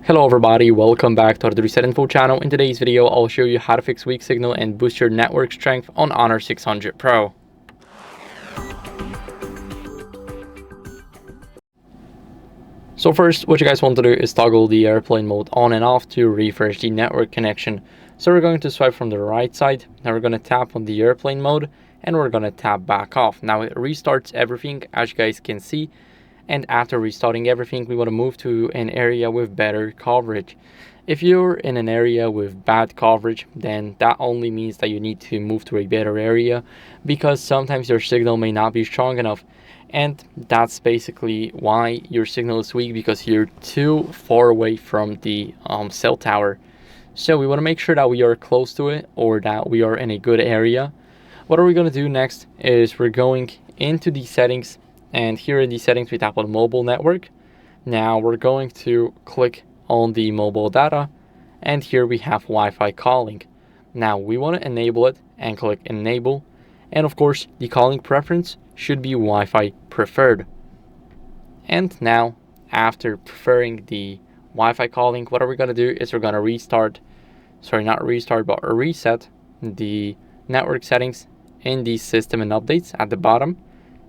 Hello everybody, welcome back to HardReset.Info channel. In today's video, I'll show you how to fix weak signal and boost your network strength on Honor 600 Pro. So first, what you guys want to do is toggle the airplane mode on and off to refresh the network connection. So we're going to swipe from the right side. Now we're going to tap on the airplane mode and we're going to tap back off. Now it restarts everything, as you guys can see. And after restarting everything, we want to move to an area with better coverage. If you're in an area with bad coverage, then that only means that you need to move to a better area, because sometimes your signal may not be strong enough. And that's basically why your signal is weak, because you're too far away from the cell tower. So we want to make sure that we are close to it, or that we are in a good area. What are we going to do next is we're going into the settings. And here in the settings, we tap on mobile network. Now we're going to click on the mobile data. And here we have Wi-Fi calling. Now we want to enable it and click enable. And of course, the calling preference should be Wi-Fi preferred. And now, after preferring the Wi-Fi calling, what are we going to do is we're going to reset the network settings in the system and updates at the bottom.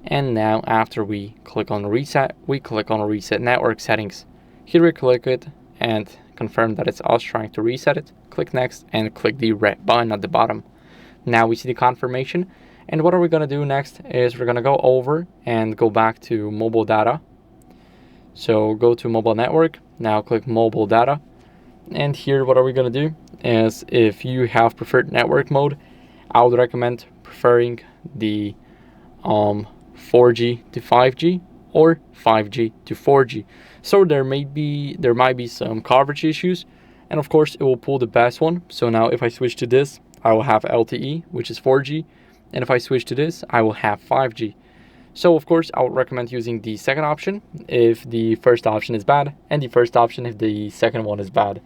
And now after we click on reset, we click on reset network settings. Here we click it and confirm that it's us trying to reset it. Click next and click the red button at the bottom. Now we see the confirmation. And what are we going to do next is we're going to go over and go back to mobile data. So go to mobile network. Now click mobile data. And here what are we going to do is, if you have preferred network mode, I would recommend preferring the 4G to 5G or 5G to 4G. So there might be some coverage issues, and of course it will pull the best one. So now if I switch to this, I will have LTE, which is 4G, and if I switch to this, I will have 5G. So of course I would recommend using the second option if the first option is bad, and the first option if the second one is bad.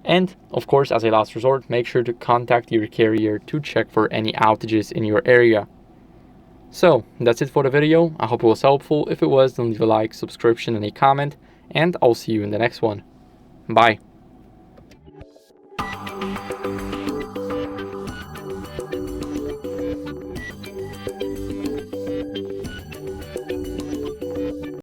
And of course, as a last resort, make sure to contact your carrier to check for any outages in your area. So that's it for the video. I hope it was helpful. If it was, then leave a like, subscription, and a comment, and I'll see you in the next one. Bye.